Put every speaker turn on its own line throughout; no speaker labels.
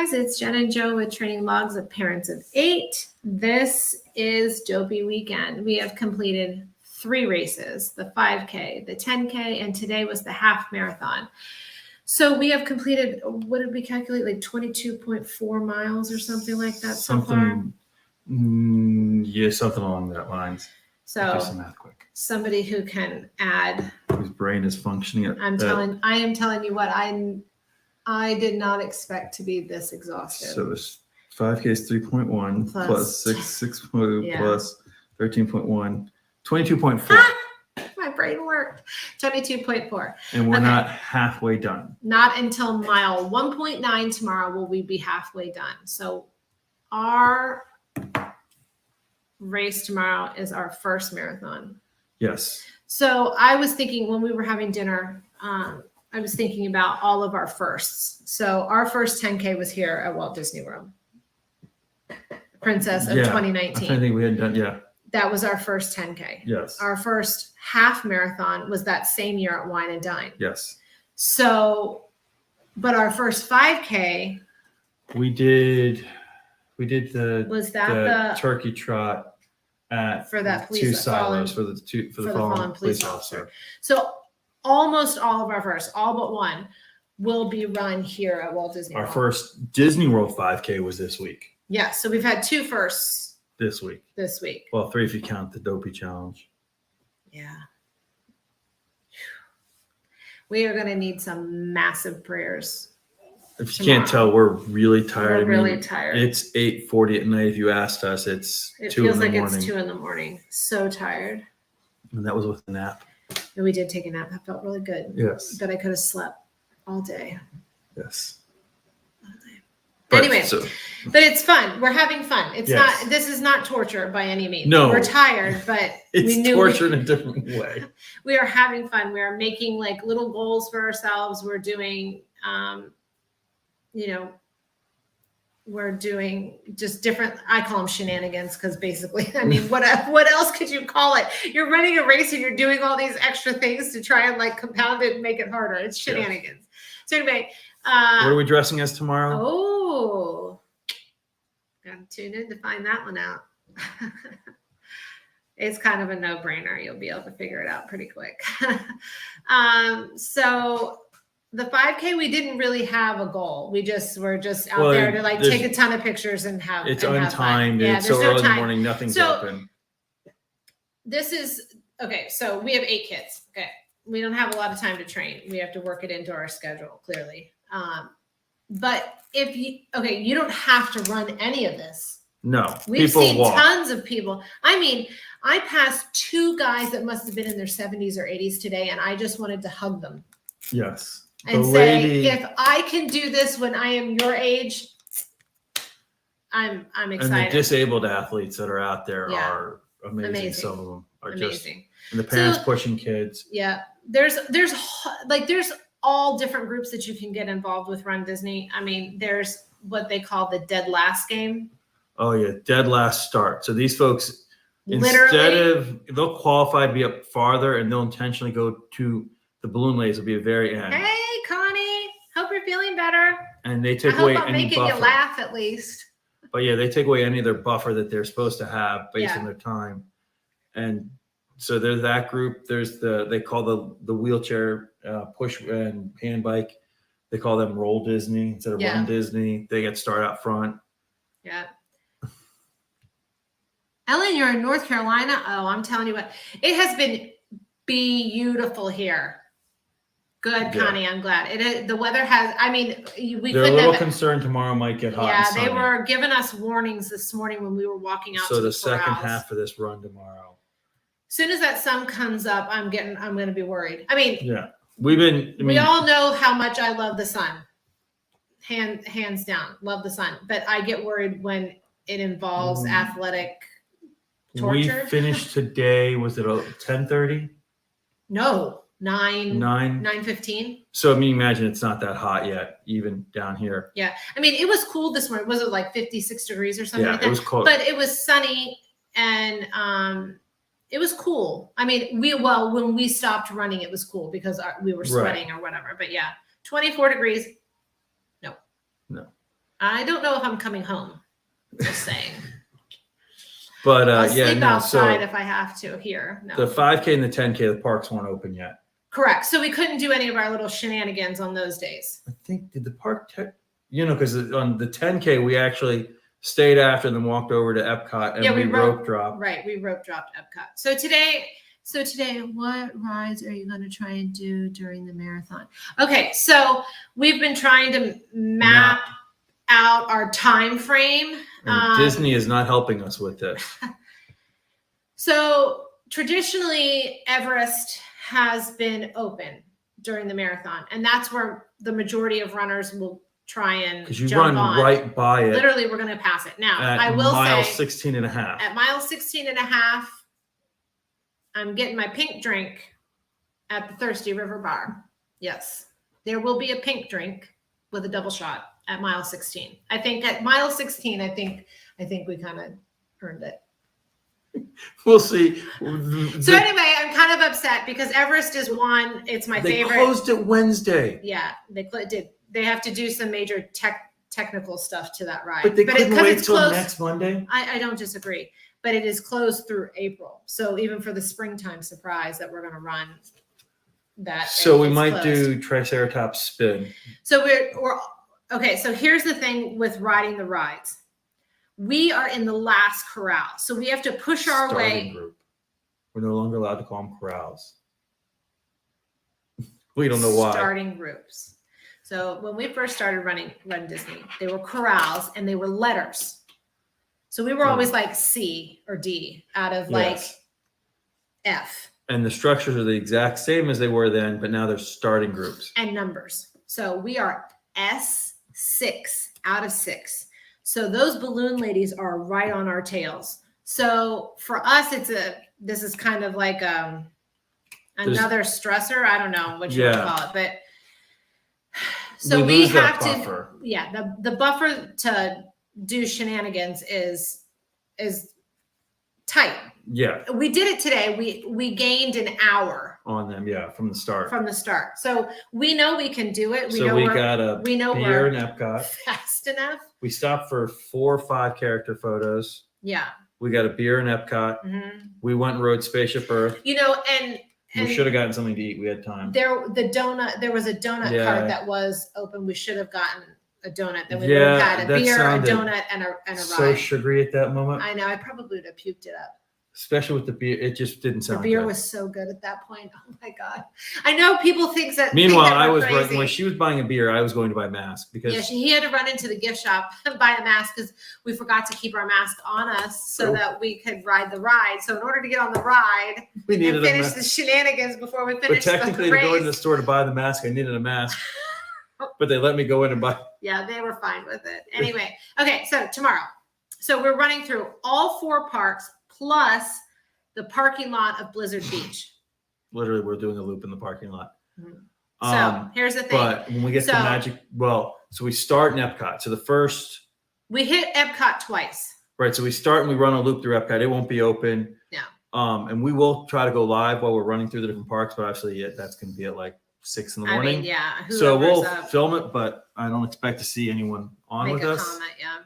guys, it's Jen and Joe with Training Logs of Parents of 8. This is Dopey Weekend. We have completed 3 races, the 5K, the 10K, and today was the half marathon. So we have completed, what did we calculate, like 22.4 miles or something like that so far?
Yeah, something along that lines.
So
do some math quick.
Somebody who can add.
Whose brain is functioning.
I am telling you what, I did not expect to be this exhausted.
So this 5K is 3.1 plus 6 plus 13.1, 22.4.
My brain worked. 22.4.
And we're not halfway done.
Not until mile 1.9 tomorrow will we be halfway done. So our race tomorrow is our first marathon.
Yes.
So I was thinking when we were having dinner, I was thinking about all of our firsts. So our first 10K was here at Walt Disney World. Princess of 2019.
I think we had done,
That was our first 10K.
Yes.
Our first half marathon was that same year at Wine and Dine.
Yes.
So, but our first 5K.
We did the turkey trot at
for that police
2 silos for the fallen police officer.
So almost all of our first, all but one, will be run here at Walt Disney World.
Our first Disney World 5K was this week.
Yeah, so we've had 2 firsts
this week. Well, 3 if you count the Dopey Challenge.
Yeah. We are going to need some massive prayers.
If you can't tell, we're really tired.
We're really tired.
It's 8:40 at night. If you asked us, it 2 in the morning. It
feels like it's 2 in the morning. So tired.
And that was with a nap.
And we did take a nap. That felt really good.
Yes.
But I could have slept all day.
Yes.
But it's fun. We're having fun. This is not torture by any means.
No.
We're tired, but
it's torture in a different way.
We are having fun. We are making like little goals for ourselves. We're doing, we're doing just different, I call them shenanigans because basically, I mean, what else could you call it? You're running a race and you're doing all these extra things to try and like compound it and make it harder. It's shenanigans. Yeah. So anyway.
What are we dressing as tomorrow?
Oh, got to tune in to find that one out. It's kind of a no-brainer. You'll be able to figure it out pretty quick. So the 5K, we didn't really have a goal. We're just out there to like take a ton of pictures and have
it's
and
untimed.
Yeah,
it's so early in the morning, nothing's open.
This is okay. So we have 8 kids. Okay, we don't have a lot of time to train. We have to work it into our schedule clearly. But if you don't have to run any of this.
No,
we've seen tons of people. I mean, I passed 2 guys that must have been in their 70s or 80s today, and I just wanted to hug them.
Yes.
And say, if I can do this when I am your age, I'm excited.
And the disabled athletes that are out there are amazing. Some of them are amazing. And the parents pushing kids.
Yeah. There's all different groups that you can get involved with Run Disney. I mean, there's what they call the dead last game.
Oh yeah, dead last start. So these folks, they'll qualify to be up farther, and they'll intentionally go to the balloon lays will be the very end.
Hey, Connie, hope you're feeling better.
And they take away any buffer.
I'm making you laugh at least.
But yeah, they take away any of their buffer that they're supposed to have based on their time. And so there's that group. There's they call the wheelchair push and hand bike. They call them Roll Disney instead of Run Disney. They get started out front. Yeah. Ellen,
you're in North Carolina. Oh, I'm telling you what, it has been beautiful here. Good, Connie. I'm glad. The weather has. I mean,
they're a little concerned tomorrow might get hot.
Yeah, they were giving us warnings this morning when we were walking out.
So the second half of this run tomorrow.
As soon as that sun comes up, I'm going to be worried. I mean,
we
all know how much I love the sun. Hands down, love the sun. But I get worried when it involves athletic torture.
We finished today. Was it 10:30?
No. 9:15.
So I mean, imagine it's not that hot yet, even down here.
Yeah, I mean, it was cool this morning. Was it like 56 degrees or something?
Yeah,
like that?
It was cold,
but it was sunny and it was cool. I mean, when we stopped running, it was cool because we were sweating or whatever. But yeah, 24 degrees. No. I don't know if I'm coming home. Just saying.
But
I'll
yeah,
sleep
no.
outside
So
if I have to here. No.
the 5K and the 10K, the parks weren't open yet.
Correct. So we couldn't do any of our little shenanigans on those days.
I think did the park, because on the 10K we actually stayed after and then walked over to Epcot and we rope dropped.
Right, we rope dropped Epcot. So today, what rides are you going to try and do during the marathon? Okay, so we've been trying to map out our time frame.
And Disney is not helping us with this.
So traditionally, Everest has been open during the marathon, and that's where the majority of runners will try and
because you
jump
run
on.
right by it.
Literally, we're going to pass it. Now,
at
I will
mile
say
16 and a half.
at mile 16 and a half, I'm getting my pink drink at the Thirsty River Bar. Yes, there will be a pink drink with a double shot at mile 16. I think at mile 16, I think we kind of earned it.
We'll see.
So anyway, I'm kind of upset because Everest is one. It's my favorite.
They closed it Wednesday.
Yeah, they did. They have to do some major technical stuff to that ride.
But they couldn't wait till
closed,
next Monday.
I don't disagree, but it is closed through April. So even for the springtime surprise that we're going to run, that
so we might do Triceratops spin.
So we're okay. So here's the thing with riding the rides. We are in the last corral, so we have to push our way.
Group. We're no longer allowed to call them corrals. We don't know why.
Starting groups. So when we first started Run Disney, they were corrals and they were letters. So we were always like C or D out of like F.
And the structures are the exact same as they were then, but now they're starting groups.
And numbers. So we are S6 out of 6. So those balloon ladies are right on our tails. So for us, this is kind of like another stressor. I don't know what you would call it, but so we have to, the buffer to do shenanigans is tight.
Yeah.
We did it today. We gained an hour
on them. Yeah. From the start.
So we know we can do it.
We got a beer in Epcot.
Fast enough.
We stopped for 4 or 5 character photos.
Yeah.
We got a beer in Epcot. Mm-hmm. We went and rode Spaceship Earth.
And
we should have gotten something to eat. We had time.
There was a donut cart that was open. We should have gotten a donut. Then we would have had a beer, a donut, and a ride.
So sugary at that moment.
I know. I probably would have puked it up.
Especially with the beer, it just didn't sound.
The beer was so good at that point. Oh my god! I know people think that.
Meanwhile, I was crazy. When she was buying a beer, I was going to buy a mask because
he had to run into the gift shop and buy a mask because we forgot to keep our mask on us so that we could ride the ride. So in order to get on the ride, we needed to finish the shenanigans before we finished.
But technically, to go into the store to buy the mask, I needed a mask. But they let me go in and buy.
Yeah, they were fine with it. Anyway, okay, so tomorrow. So we're running through all 4 parks plus the parking lot of Blizzard Beach.
Literally, we're doing a loop in the parking lot.
Mm-hmm. So here's the thing. But
when we get to Magic, so we start in Epcot. So
we hit Epcot twice.
Right. So we start and we run a loop through Epcot. It won't be open.
Yeah.
And we will try to go live while we're running through the different parks, but obviously that's going to be at like 6 in the morning.
I mean, yeah.
So we'll film it, but I don't expect to see anyone on with us.
Comment, yeah.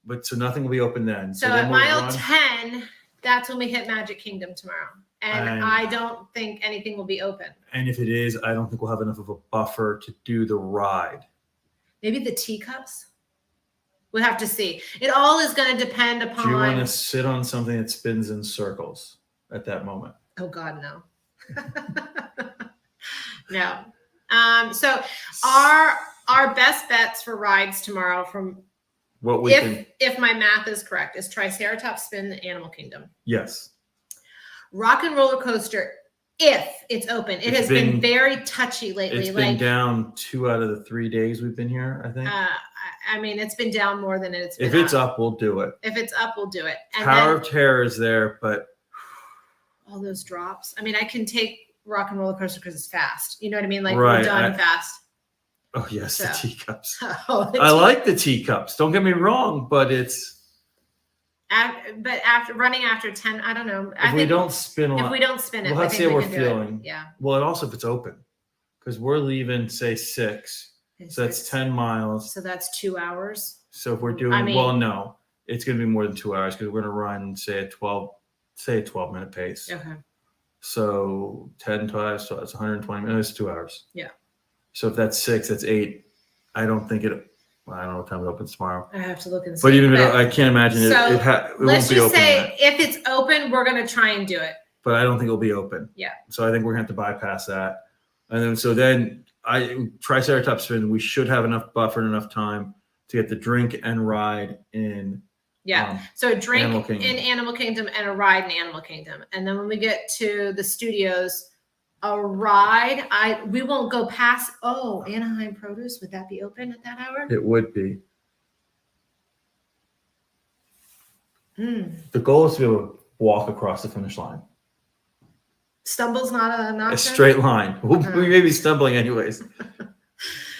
But so nothing will be open then.
So at mile 10, that's when we hit Magic Kingdom tomorrow. And I don't think anything will be open.
And if it is, I don't think we'll have enough of a buffer to do the ride.
Maybe the teacups? We'll have to see. It all is going to depend upon.
Do you want to sit on something that spins in circles at that moment?
Oh, God, no. No. So our best bets for rides tomorrow from if my math is correct is Triceratops spin the Animal Kingdom.
Yes.
Rock and Roller Coaster if it's open. It has been very touchy lately.
It's been down 2 out of the 3 days we've been here, I think.
I mean, it's been down more than it's been
If it's up, we'll do it.
If it's up, we'll do it. And
Tower of Terror is there, but
all those drops. I mean, I can take Rock and Roller Coaster because it's fast. You know what I mean? Like we're done fast.
Oh yes, the teacups. I like the teacups. Don't get me wrong, but it's.
But after 10, I don't know.
If we don't spin it,
we'll
have to see how we're feeling.
Yeah.
Well, and also if it's open, because we're leaving, say 6. So that's 10 miles.
So that's 2 hours.
So if we're doing, no, it's going to be more than 2 hours because we're going to run, say a 12-minute pace.
Okay.
So 10 times, so that's 120 minutes, 2 hours.
Yeah.
So if that's 6, that's 8. I don't know what time it opens tomorrow.
I have to look and see.
But even if I can't imagine it won't be open.
Let's just say if it's open, we're going to try and do it.
But I don't think it'll be open.
Yeah.
So I think we're going to have to bypass that. And then Triceratops spin, we should have enough buffer and enough time to get the drink and ride in.
Yeah. So a drink in Animal Kingdom and a ride in Animal Kingdom. And then when we get to the studios, a ride, we won't go past, Anaheim Produce. Would that be open at that hour?
It would be. The goal is to be able to walk across the finish line.
Stumble's not an option?
A straight line. We may be stumbling anyways.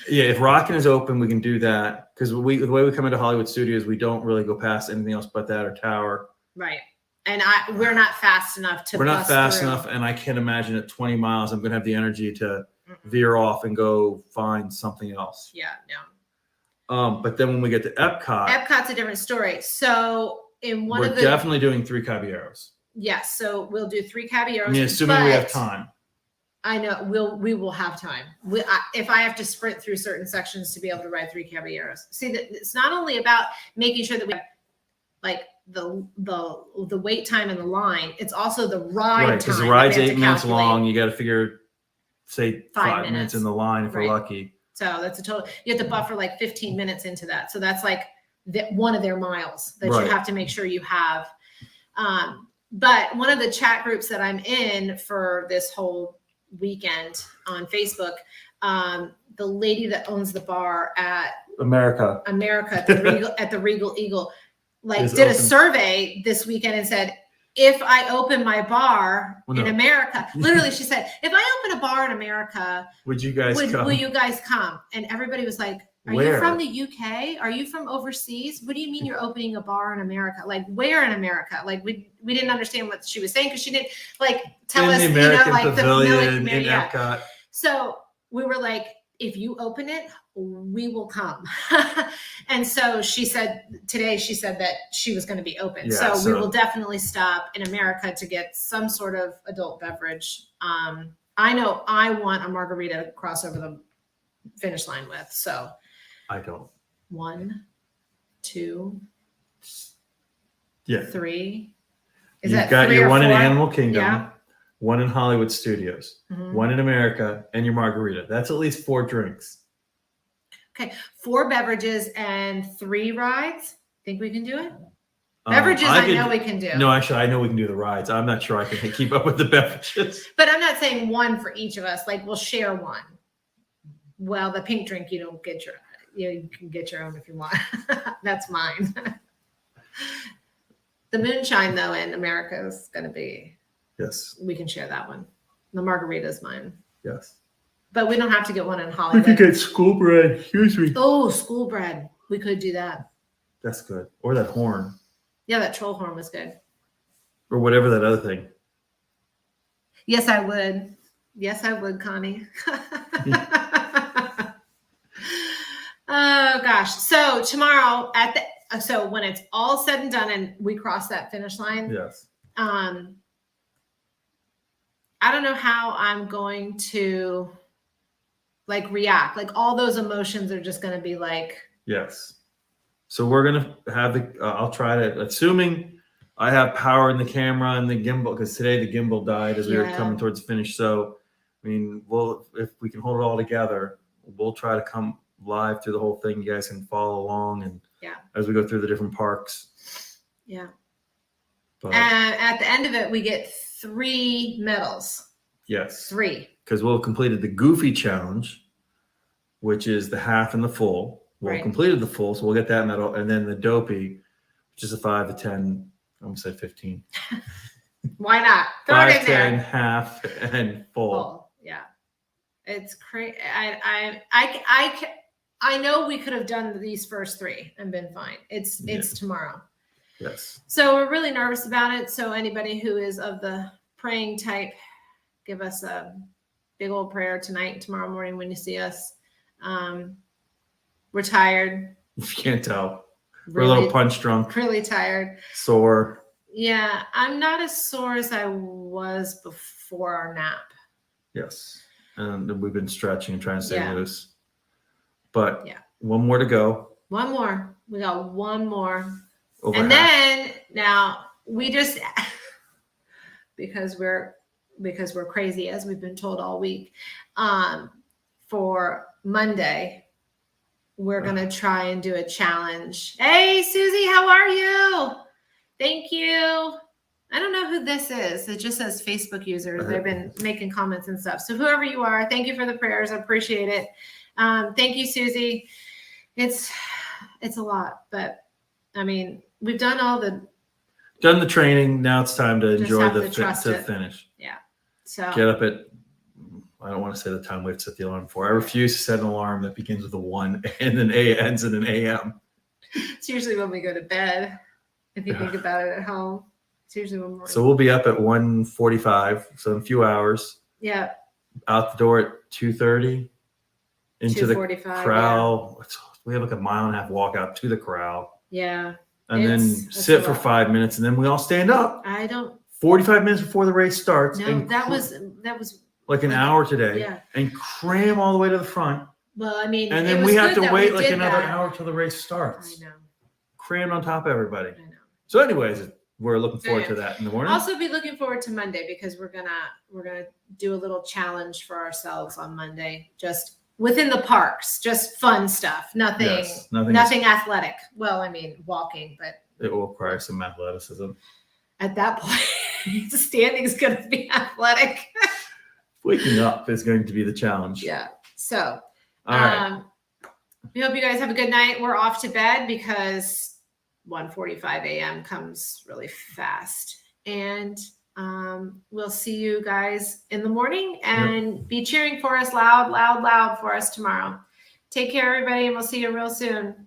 Yeah, if Rockin' is open, we can do that. Because the way we come into Hollywood Studios, we don't really go past anything else but that or Tower.
Right. And we're not fast enough to.
We're not fast enough, and I can't imagine at 20 miles I'm going to have the energy to veer off and go find something else.
Yeah, no.
But then when we get to
Epcot's a different story. So
we're definitely doing 3 Caballeros.
Yes, so we'll do 3 Caballeros.
I mean, assuming we have time.
I know we will have time. If I have to sprint through certain sections to be able to ride 3 Caballeros. See, that it's not only about making sure that we have like the wait time in the line. It's also the ride time.
Because the ride's 8 minutes long. You got to figure, say, 5 minutes in the line if we're lucky.
So that's a total. You have to buffer like 15 minutes into that. So that's like one of their miles that you have to make sure you have. But one of the chat groups that I'm in for this whole weekend on Facebook, the lady that owns the bar at America at the Regal Eagle, did a survey this weekend and said, if I open my bar in America, literally she said, if I open a bar in America, will you guys come? And everybody was like, are you from the UK? Are you from overseas? What do you mean you're opening a bar in America? Like where in America? Like we didn't understand what she was saying because she didn't tell us,
the American Pavilion in Epcot.
So we were like, if you open it, we will come. And so she said that she was going to be open. So we will definitely stop in America to get some sort of adult beverage. I know I want a margarita to cross over the finish line with. So
I don't.
1, 2,
3.
Is
You've
that
got
3
your
or
one
4?
in Animal Kingdom, one in Hollywood Studios, one in America, and your margarita. That's at least 4 drinks.
Okay, 4 beverages and 3 rides. Think we can do it? Beverages, I know we can do.
No, actually, I know we can do the rides. I'm not sure I can keep up with the beverages.
But I'm not saying 1 for each of us. Like we'll share 1. Well, the pink drink you don't get you can get your own if you want. That's mine. The moonshine though in America is going to be.
Yes.
We can share that one. The margarita is mine.
Yes.
But we don't have to get one in Hollywood.
We could get school bread. Excuse me.
Oh, school bread. We could do that.
That's good. Or that horn.
Yeah, that troll horn was good.
Or whatever that other thing.
Yes, I would. Yes, I would, Connie. Oh gosh. So tomorrow so when it's all said and done and we cross that finish line.
Yes.
I don't know how I'm going to react. Like all those emotions are just going to be like.
Yes. So we're going to have I'll try to, assuming I have power in the camera and the gimbal, because today the gimbal died as we were coming towards the finish. So, I mean, if we can hold it all together, we'll try to come live through the whole thing. You guys can follow along and as we go through the different parks.
Yeah.
But,
and at the end of it, we get 3 medals.
Yes.
3.
Because we'll have completed the Goofy Challenge, which is the half and the full. We'll have completed the full, so we'll get that medal. And then the Dopey, which is a 5 to 10. I almost said 15.
Why not?
5, 10, half, and full.
Yeah. It's crazy. I know we could have done these first 3 and been fine. It's tomorrow.
Yes.
So we're really nervous about it. So anybody who is of the praying type, give us a big old prayer tonight and tomorrow morning when you see us. We're tired.
You can't tell. We're
Really,
a little punch drunk,
really tired.
sore.
Yeah, I'm not as sore as I was before our nap.
Yes. And we've been stretching and trying to stay
Yeah.
loose. But
Yeah.
one more to go.
One more. We got one more.
Over
And
half.
then now we just because we're crazy, as we've been told all week. For Monday, we're gonna try and do a challenge. Hey Susie, how are you? Thank you. I don't know who this is. It just says Facebook users. They've been making comments and stuff. So whoever you are, thank you for the prayers. I appreciate it. Thank you, Susie. It's a lot, but I mean, we've done
the training. Now it's time to
Just
enjoy
have
the
to trust it.
finish.
Yeah. So
Get up at, I don't want to say the time we have to set the alarm for. I refuse to set an alarm that begins with a 1 and then ends in an AM.
it's usually when we go to bed. If you think about it at home, it's usually when we're.
So we'll be up at 1:45, so in a few hours.
Yeah.
Out the door at 2:30. Into the
2:45,
corral. Yeah. We have like a 1.5 mile walk out to the corral.
Yeah.
And then sit for 5 minutes, and then we all stand up.
I don't.
45 minutes before the race starts.
No,
and
that was
like an hour today.
Yeah.
And cram all the way to the front.
Well, I mean,
And
it
then
was
we have
good
to
that
wait
we
like
did
another
that.
hour till the race starts.
I know.
Crammed on top of everybody.
I know.
So, anyways, we're looking forward to that in the morning.
Also, be looking forward to Monday because we're gonna do a little challenge for ourselves on Monday, just within the parks, just fun stuff. Nothing,
Yes,
nothing athletic. Well, I mean, walking, but
it will require some athleticism.
at that point, standing's gonna be athletic.
Waking up is going to be the challenge.
Yeah. So,
All right.
we hope you guys have a good night. We're off to bed because 1:45 a.m. comes really fast. And we'll see you guys in the morning and be cheering for us loud, loud, loud for us tomorrow. Take care, everybody, and we'll see you real soon.